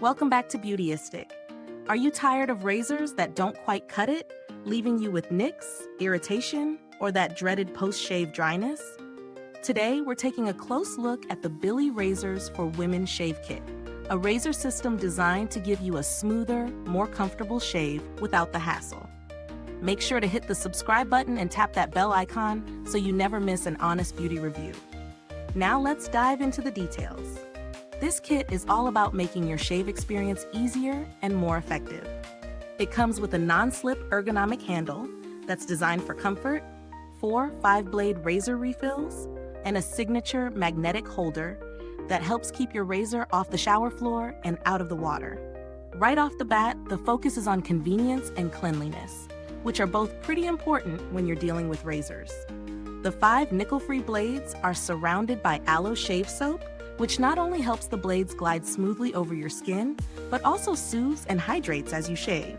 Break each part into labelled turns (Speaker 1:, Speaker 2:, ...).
Speaker 1: Welcome back to Beautyistic. Are you tired of razors that don't quite cut it, leaving you with nicks, irritation, or that dreaded post-shave dryness? Today, we're taking a close look at the Billie Razors for Women Shave Kit, a razor system designed to give you a smoother, more comfortable shave without the hassle. Make sure to hit the subscribe button and tap that bell icon so you never miss an honest beauty review. Now let's dive into the details. This kit is all about making your shave experience easier and more effective. It comes with a non-slip ergonomic handle that's designed for comfort, 4 5-blade razor refills, and a signature magnetic holder that helps keep your razor off the shower floor and out of the water. Right off the bat, the focus is on convenience and cleanliness, which are both pretty important when you're dealing with razors. The 5 nickel-free blades are surrounded by aloe shave soap, which not only helps the blades glide smoothly over your skin, but also soothes and hydrates as you shave.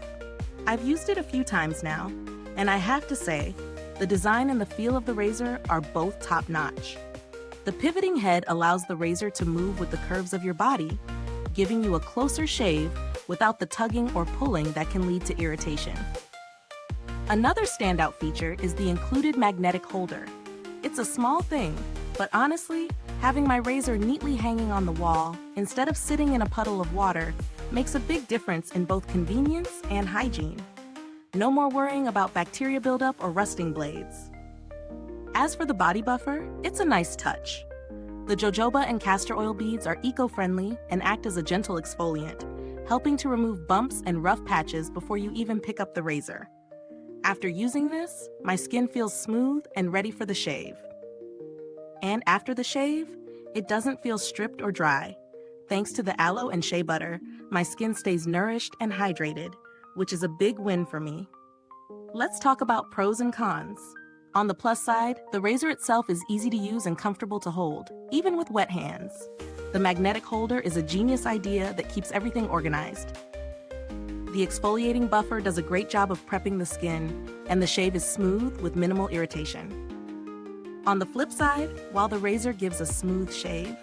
Speaker 1: I've used it a few times now, and I have to say, the design and the feel of the razor are both top-notch. The pivoting head allows the razor to move with the curves of your body, giving you a closer shave without the tugging or pulling that can lead to irritation. Another standout feature is the included magnetic holder. It's a small thing, but honestly, having my razor neatly hanging on the wall instead of sitting in a puddle of water makes a big difference in both convenience and hygiene. No more worrying about bacteria buildup or rusting blades. As for the body buffer, it's a nice touch. The jojoba and castor oil beads are eco-friendly and act as a gentle exfoliant, helping to remove bumps and rough patches before you even pick up the razor. After using this, my skin feels smooth and ready for the shave. And after the shave, it doesn't feel stripped or dry. Thanks to the aloe and shea butter, my skin stays nourished and hydrated, which is a big win for me. Let's talk about pros and cons. On the plus side, the razor itself is easy to use and comfortable to hold, even with wet hands. The magnetic holder is a genius idea that keeps everything organized. The exfoliating buffer does a great job of prepping the skin, and the shave is smooth with minimal irritation. On the flip side, while the razor gives a smooth shave,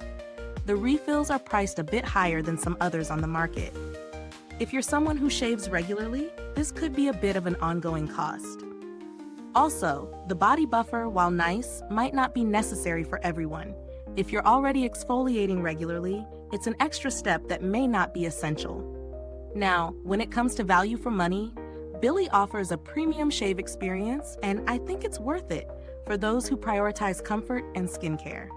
Speaker 1: the refills are priced a bit higher than some others on the market. If you're someone who shaves regularly, this could be a bit of an ongoing cost. Also, the body buffer, while nice, might not be necessary for everyone. If you're already exfoliating regularly, it's an extra step that may not be essential. Now, when it comes to value for money, Billie offers a premium shave experience, and I think it's worth it for those who prioritize comfort and skincare.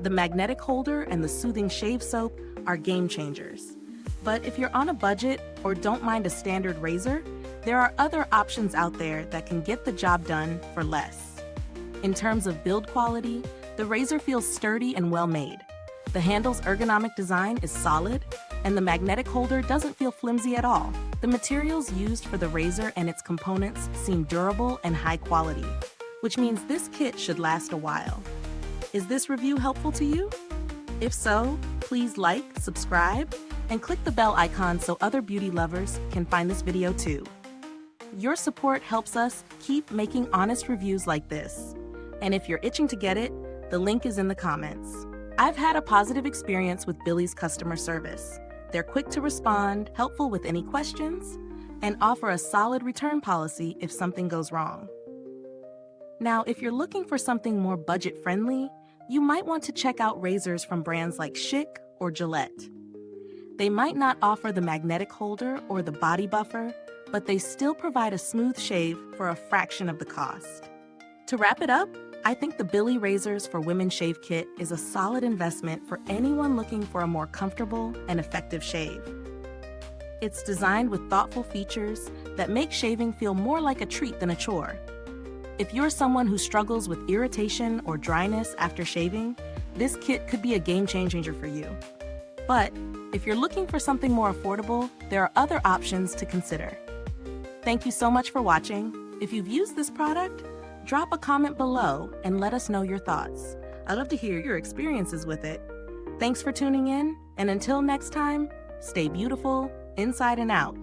Speaker 1: The magnetic holder and the soothing shave soap are game changers. But if you're on a budget or don't mind a standard razor, there are other options out there that can get the job done for less. In terms of build quality, the razor feels sturdy and well made. The handle's ergonomic design is solid, and the magnetic holder doesn't feel flimsy at all. The materials used for the razor and its components seem durable and high quality, which means this kit should last a while. Is this review helpful to you? If so, please like, subscribe, and click the bell icon so other beauty lovers can find this video too. Your support helps us keep making honest reviews like this. And if you're itching to get it, the link is in the comments. I've had a positive experience with Billie's customer service. They're quick to respond, helpful with any questions, and offer a solid return policy if something goes wrong. Now, if you're looking for something more budget-friendly, you might want to check out razors from brands like Schick or Gillette. They might not offer the magnetic holder or the body buffer, but they still provide a smooth shave for a fraction of the cost. To wrap it up, I think the Billie Razors for Women Shave Kit is a solid investment for anyone looking for a more comfortable and effective shave. It's designed with thoughtful features that make shaving feel more like a treat than a chore. If you're someone who struggles with irritation or dryness after shaving, this kit could be a game changer for you. But if you're looking for something more affordable, there are other options to consider. Thank you so much for watching. If you've used this product, drop a comment below and let us know your thoughts. I'd love to hear your experiences with it. Thanks for tuning in, and until next time, stay beautiful inside and out.